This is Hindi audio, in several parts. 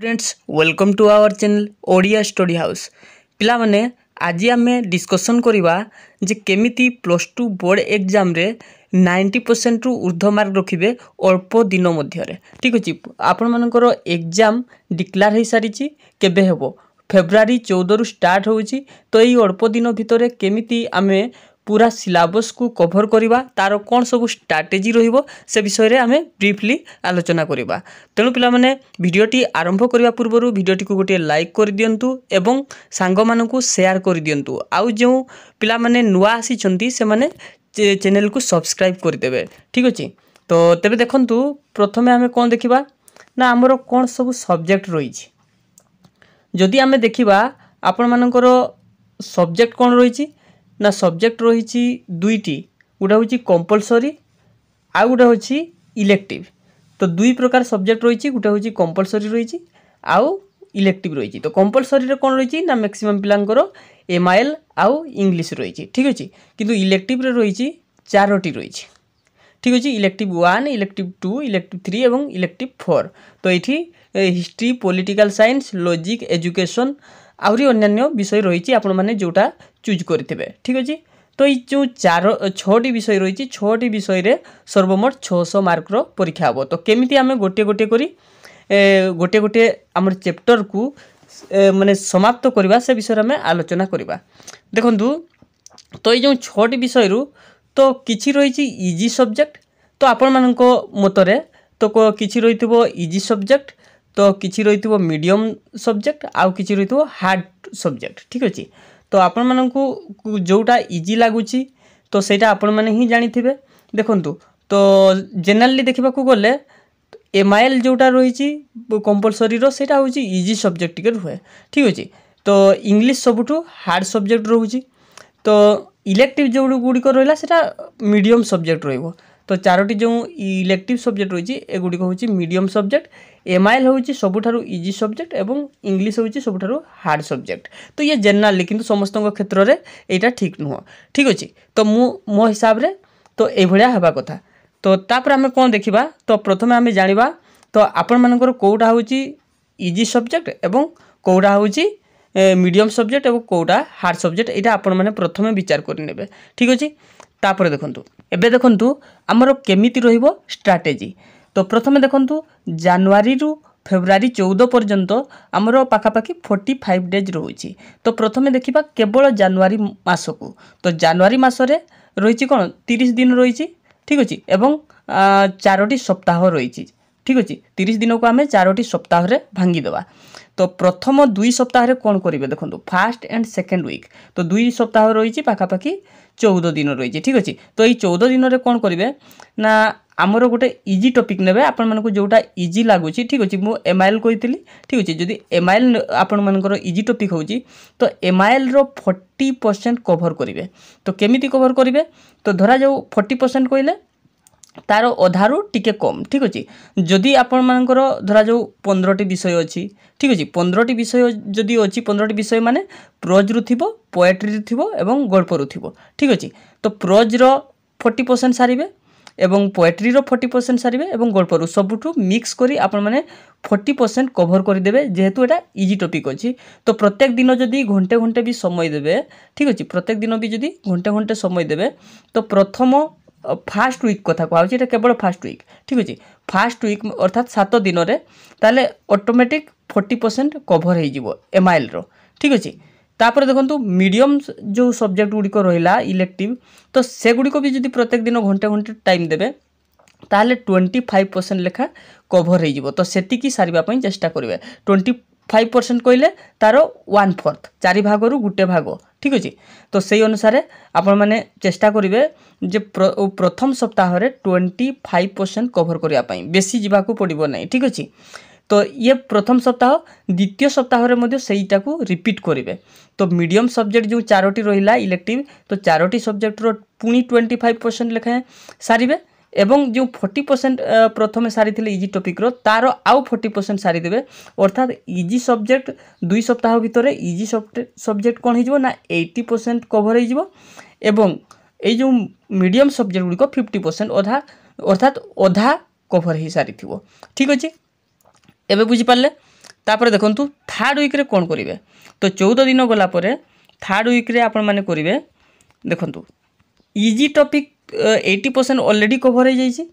Friends welcome to our channel Odia study house पिला माने आज आम डिस्कसन करवा जे केमिति प्लस टू बोर्ड एग्जाम रे 90% रु ऊर्ध्व मार्क रखिबे अल्प दिन मध्य ठीक अच्छे आपण मानकर एग्जाम डिक्लेयर हो सारी केबे हेबो फेब्रुआरी 14 रु स्टार्ट होउची तो यही अल्प दिन भितर केमिति आमे पूरा सिलेबस को कवर करवा तार कौन सब स्ट्रैटेजी रहिबो से विषय रे आमे ब्रीफली आलोचना करवा। तेणु पिला माने वीडियोटी आरंभ करने पूर्व वीडियोटी को गोटे लाइक कर दियंतु एवं सांग मानकु शेयर कर दियंतु आउ जो पिला माने नुआ आसी से माने चैनल को सब्सक्राइब कर देबे ठीक अछि। तो तबे देखंतु प्रथमे आमे कोन देखिबा ना हमरो कोन सब सब्जेक्ट रहिछि जदि आमे देखिबा आपण मानकर सब्जेक्ट कोन रहिछि ना सब्जेक्ट रही दुईटी गोटे हूँ कंपलसरी आउ गोटे हूँ इलेक्टिव। तो दुई प्रकार सब्जेक्ट रही गोटे हूँ कंपलसरी रही आउ इलेक्टिव रही। तो कंपलसरी रे कौन रही ना मैक्सिमम पिलांकर MIL आउ इंग्लिश रही ठीक अच्छे किंतु इलेक्टिव रे रही चारोटी रही ठीक अच्छे इलेक्टिव 1 इलेक्टिव 2 इलेक्टिव 3 एवं इलेक्टिव 4। तो ये history political science logic education आहुरी अन्य विषय रही आपण मैंने जोटा चूज करेंगे ठीक अच्छे। तो ये जो 6टी विषय रही 6टी विषय रे सर्वमोट 600 मार्कर परीक्षा हम। तो केमिति आमे गोटे गोटे करी गोटे गोटे आमर चैप्टर को माने समाप्त करवा से विषय में आलोचना करवा। देखंतु तो ये जो 6टी विषय रु तो किछि रही इजी सब्जेक्ट तो आपण मानक मतरे तो किछि रही इजी सब्जेक्ट तो किछि रही मीडियम सब्जेक्ट आउ किछि रही हार्ड सब्जेक्ट ठीक अच्छे। तो आपण मानकु जोटा इजी लगुच तो सेटा आपण माने ही जानी थे। देखंतु तो जनरली देखा गले MIL जोटा रही कंपलसरी सेटा हूँ इजी सब्जेक्ट टिके रुहे ठीक अच्छे। तो इंग्लिश सबुठु हार्ड सब्जेक्ट रोचे तो इलेक्टिव जो गुड़िक रहा सेटा मीडियम सब्जेक्ट रहिबो। तो चारोटी जो इलेक्टिव सब्जेक्ट रही एगुड़िक हूँ मीडियम सब्जेक्ट MIL हूँ सबुठारु इजी सब्जेक्ट एवं इंग्लिश हूँ सबुठारु हार्ड सब्जेक्ट। तो ये जनरली किंतु समस्त क्षेत्र में यहाँ ठीक नुह ठीक अच्छे। तो मो हिसाब रे तो ये हवा कथा। तो तापर आमे कौन देखिबा तो प्रथमे आमे जानिबा तो आपण मानकर कोटा हूँ इजी सब्जेक्ट एवं कोटा हूँ मीडियम सब्जेक्ट एवं कोटा हार्ड सब्जेक्ट यहाँ आपण मैंने प्रथमे विचार करने ठीक अच्छे। तापर देखंतु एबे देखंतु आमर केमिति रहिबो स्ट्रैटेजी। तो प्रथमे देखंतु जनवरी रु फेब्रुआरी 14 पर्यंत आमर पाखापाखि 45 डेज रोची। तो प्रथमे देखिबा केवल जनवरी मास को तो जनवरी मासरे रही कौन 30 दिन रही ठीक अच्छे एवं 4टी सप्ताह रही ठीक अच्छे। 30 दिन को आम 4टी सप्ताह भांगीदेवा। तो प्रथम 2 सप्ताह कौन करेंगे देखो फास्ट एंड सेकेंड वीक तो 2 सप्ताह रही पाखापाखि 14 दिन रही ठीक अच्छे। तो ये 14 दिन में कौन करेंगे ना आमर गोटे इजी टॉपिक नेबे आपण मानक जोटा इजी लगुच ठीक अच्छे। मु MIL कही ठीक अच्छे जदि MIL आपण मानकर इजी टॉपिक होची तो MIL रो 40% कवर करेंगे। तो केमिति कवर करेंगे तो धरा जाऊ 40% कहले तार अधारू टिके कम ठीक अच्छे। जदि आपण मानकर धरा जाऊ 15टी विषय अच्छी ठीक अच्छे 15टी विषय जदि अच्छी 15टी विषय माने प्रोज रु थिबो पोएट्री रु थिबो एवं गल्प रु थिबो ठीक अच्छे। तो प्रोज रो 40% सारिबे एवं पोएट्री रो 40% सारिबे एवं गल्प रु सबुठु मिक्स करी आपण माने 40% कवर कर देबे जेहेतु एटा इजी टॉपिक अच्छी। तो प्रत्येक दिन जदि घंटे घंटे भी समय देबे ठीक अच्छे प्रत्येक दिन भी जदि घंटे घंटे समय देबे तो प्रथम फास्ट वीक कथा कहूँ ये केवल फास्ट वीक ठीक अच्छे। फास्ट वीक अर्थात 7 दिन रे ताले ऑटोमेटिक 40% कवर हो MIL रो ठीक अच्छे। तापर देखंतु मीडियम जो सब्जेक्ट गुड़िक रहा इलेक्टिव तो से गुड़िक भी जदि प्रत्येक दिन घंटे घंटे टाइम देबे ताले 25% लेखा कवर हो। तो सेतिकी सारिबा पई चेष्टा करेंगे 25% कहले तार 1/4 4 भाग रु गुटे भाग ठीक अच्छे। तो से अनुसार आपण माने चेष्टा करेंगे जे प्रथम सप्ताह 25% कवर करने बेसी जीवाकू पड़ो ना ठीक अच्छे। तो ये प्रथम सप्ताह द्वितीय सप्ताह सेटा को रिपीट करेंगे। तो मीडियम सब्जेक्ट जो 4टी रहा इलेक्टिव तो 4टी सब्जेक्ट रो पुणी 25% लेखाएं सारे एवं जो 40% प्रथम सारी इजी टॉपिक रो तार आउ 40% सारीदे अर्थात इजी सब्जेक्ट 2 सप्ताह भितर इजी सब्जेक्ट कौन हो 80% कवर हो एवं ये जो मीडियम सब्जेक्ट गुड़िक 50% अधा अर्थात अधा कवर हो सारी ठीक अच्छे। एबे बुझी पारे तापर देखंतु थर्ड वीक रे कोन करिवे तो 14 दिन गला परे थर्ड वीक रे आपण माने करिवे देखंतु इजी टॉपिक 80% ऑलरेडी कवर हो जाइए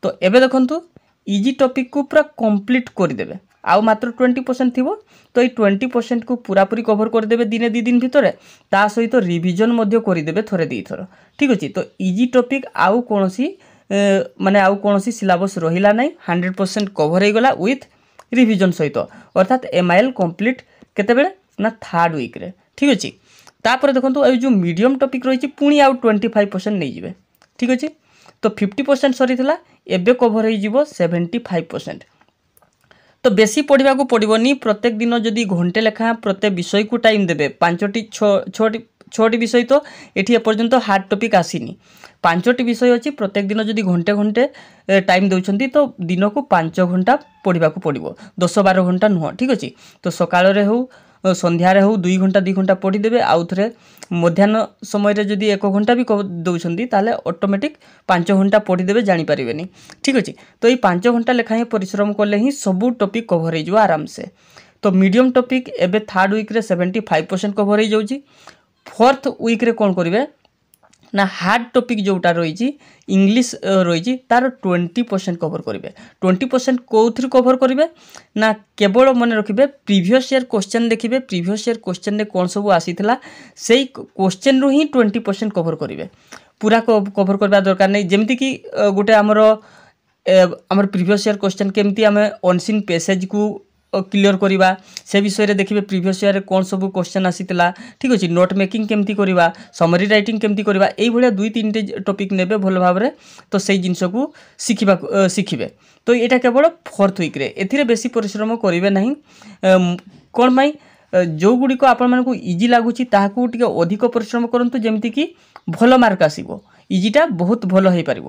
तो एबे देखंतु इजी टॉपिक को पूरा कंप्लीट कर देबे आउ मात्र 20% थी तो ये 20% को पूरापूरी कवर करदे दिने 2 दिन भितर ता सहित रिविजन मध्य करदे थोड़े 2 थर ठीक अच्छे तो इजी टॉपिक आउ कौन सी माने आउ कौन सी सिलेबस रहिला नहीं 100% कवर हो गला विथ रिविजन सहित अर्थात एमआईएल कंप्लीट केतेबेले ना थर्ड वीक रे ठीक अच्छे तापर देखो ये जो मीडियम टॉपिक रही पुणी आउ 25% नहीं जिवे ठीक अच्छे तो 50% सरी एबे कवर हो 75% तो बेसी पढ़ा को पड़ोनी प्रत्येक दिन जदि घंटे लेखा प्रत्येक विषय को टाइम देबे 5टी 6टी विषय तो ये एपर्यंत हार्ड टॉपिक आसीनी 5टी विषय अच्छी प्रत्येक दिन जदि घंटे घंटे टाइम दौरान तो दिन को 5 घंटा पढ़ा को पड़ो 10-12 घंटा नुह ठीक अच्छे तो सकाल हो संध्यारे हो 2 घंटा 2 घंटा पढ़ीदेवे आउ थे मध्याह्न समय जदि 1 घंटा भी दौरान ताले ऑटोमेटिक 5 घंटा पढ़ीदेवे जानीपारे ठीक अच्छे तो ये 5 घंटा लेखाएं परिश्रम कले ही सबू टॉपिक कवर हो आराम से तो मीडियम टॉपिक एबे थर्ड वीक रे 75% कवर हो जाउची फोर्थ वीक रे कौन करेंगे ना हार्ड टॉपिक जोटा रही इंग्लिश रही तार 20% कवर करेंगे 20% कौन कवर करेंगे ना केवल मन रखिए प्रीवियस ईयर क्वेश्चन देखिए प्रीवियस ईयर क्वेश्चन में कौन सब आसीथिला से क्वेश्चन रू ही 20% कवर करेंगे पूरा कवर करवा दरकार नहीं जमती कि गोटे आमर प्रीवियस ईयर क्वेश्चन केमती आम अनसीन पैसेज को क्लियर करवा से विषय देखिए प्रीवियस ईयर कौन सब क्वेश्चन आसीला ठीक अच्छे नोट मेकिंग केमती करवा समरी राइटिंग केमती करवा यही भाया 2-3 टॉपिक नेबे भल भाव में तो से जिनस को शिखिबे तो यहाँ केवल फोर्थ वीक रे एथिरे बेसी परिश्रम करेंगे नहीं कौन पाई जो गुड़िक आपण को इजी लगुच ताकू टिके अधिक परिश्रम करंतु जेमती कि भल मार्क आसीबो इजीटा बहुत भल हो पार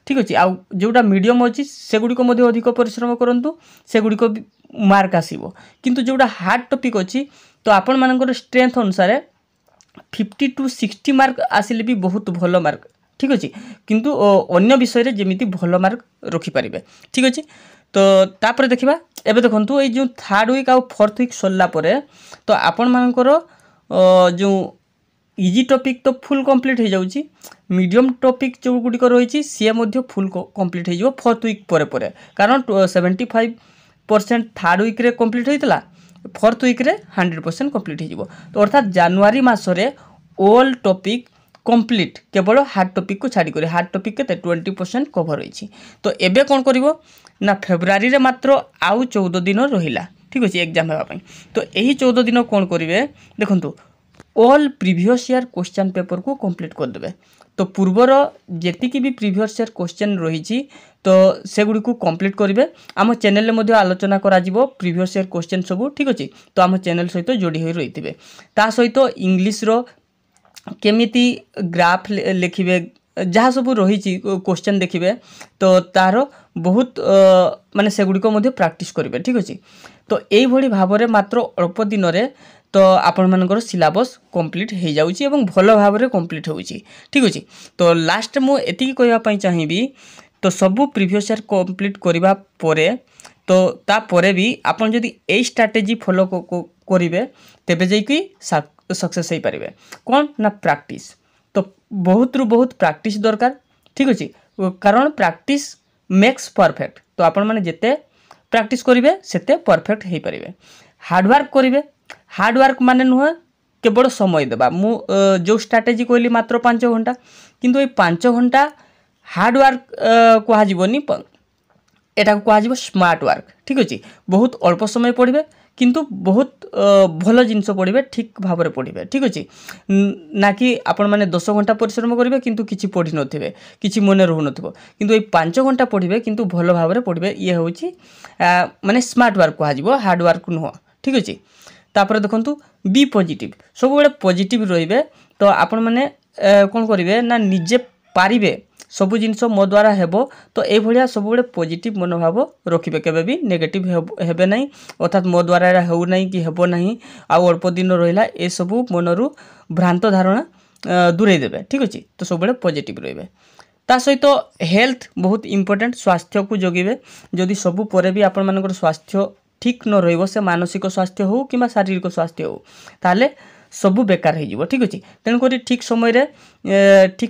ठीक अच्छे आउ जोटा मीडियम अच्छी से गुड़िक अधिक परिश्रम करंतु से गुड़िक मार्क आसीबो किंतु जोटा हार्ड टॉपिक अच्छी तो आपण मानकर स्ट्रेंथ अनुसार 50 to 60 मार्क आसिले भी बहुत भल मार्क ठीक अच्छे किंतु अन्य विषय जमीती भल मार्क रखिपारे ठीक अच्छे तो तापर देखा एबे देखंतु ये जो थर्ड वीक आउ फोर्थ वीक सरला परे तो आपण मानकर जो इजी टॉपिक तो फुल कंप्लीट हो जाउची मीडियम टॉपिक जो गुड़िक रही सी फुल कंप्लीट हो फोर्थ वीक परे परे कारण 75% थर्ड वीक रे कंप्लीट होता फोर्थ वीक रे 100% कंप्लीट हो तो अर्थात जनवरी मासरे ऑल टॉपिक कंप्लीट केवल हार्ड टॉपिक को छाड़ी हार्ड टॉपिक के 20% कवर होइछि तो एबे कौन करिवो ना फेब्रुआरी रे मात्र आउ 14 दिन रहिला ठीक अच्छे एग्जाम होगा तो यही 14 दिन कौन करेंगे देखंतु all previous year question paper को कंप्लीट करदे तो पूर्वर जेतिकी भी प्रीवियस ईयर क्वेश्चन रही तो से गुड़ी को कंप्लीट करेंगे आम चैनल में आलोचना करा प्रीवियस ईयर क्वेश्चन सब ठीक अच्छे तो आम चैनल सहित जोड़ी हो रही थे ता सहित इंग्लिश रो केमिति ग्राफ लिखिबे जहाँ सब रही क्वेश्चन देखिए तो तार बहुत माने से गुड़िक प्रैक्टिस करेंगे ठीक अच्छे तो यही भाव में मात्र अल्प दिन रे तो आपण मानकर सिलेबस कंप्लीट हो जाउची एवं भल भाव में कंप्लीट होउची ठीक अच्छे तो लास्ट मु एतिकी कहवाई चाहिए तो सबू प्रीवियस ईयर कंप्लीट करबा परे तो तापरे भी आपन जदि ए स्ट्रैटेजी फॉलो करेंगे तेबे जाइकी सक्सेस हो पारे कौन ना प्रैक्टिस तो बहुत रु बहुत प्रैक्टिस दरकार ठीक अच्छे कारण प्रैक्टिस मेक्स परफेक्ट तो आपण माने जेते प्रैक्टिस करेंगे सेते परफेक्ट हो पारे हार्डवर्क करेंगे हार्डवर्क माने नुह केवल समय देवा मु जो स्ट्रैटेजी कहली मात्र 5 घंटा किंतु ये 5 घंटा हार्डवर्क कहनी एटा कह स्मार्ट वर्क ठीक अच्छे बहुत अल्प समय पढ़े किंतु बहुत भल जिनस पढ़े ठीक भाव में पढ़े ठीक अच्छे ना कि आपण मैंने 10 घंटा परिश्रम करेंगे किंतु किसी पढ़ी नथिबे किसी मन रहू नथिबो किंतु ये 5 घंटा पढ़े किंतु भल भाव में पढ़े ये हूँ माने स्मार्ट वर्क कह हार्ड वर्क नुह ठीक अच्छे तापर देखंतु बी पॉजिटिव सब बेले पॉजिटिव रहिबे तो आपण माने कौन करेंगे ना निजे पारिबे सबू जिनस मो द्वारा हेबो तो ये भाया सब बड़े पॉजिटिव मनोभाव रखिबे केबे भी नेगेटिव हेबे नहीं अर्थात मो द्वारा एरा हेउ नहीं कि हेबो नहीं आउ अल्प दिन रहिला ए सबू मनरु भ्रांत धारणा दूरे देबे ठीक अच्छे तो सब बड़े पॉजिटिव रहिबे ता सहित हेल्थ बहुत इंपोर्टेंट स्वास्थ्य को जगिबे जदि सबू परे भी आपण मानकर स्वास्थ्य ठीक न रहिबो से मानसिक स्वास्थ्य हो कि शारीरिक स्वास्थ्य हो ताले सबू बेकार हो ठीक अच्छे तेणुक ठीक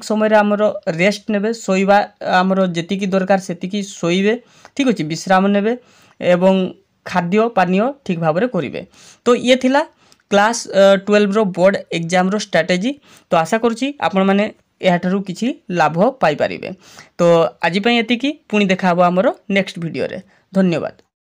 समय आमर रेस्ट ने शोवा आमर जी दरकार से शोबे ठीक अच्छे विश्राम ने एवं खाद्य पानीय ठीक भाव में करेंगे। तो ये थिला क्लास 12 रो बोर्ड एग्जाम रो स्ट्रैटेजी। तो आशा करुँची आपण मैंने याठारू किसी लाभ पाई पारिबे। तो आज एतिकी पुणी देखा आमर नेक्स्ट वीडियो रे। धन्यवाद।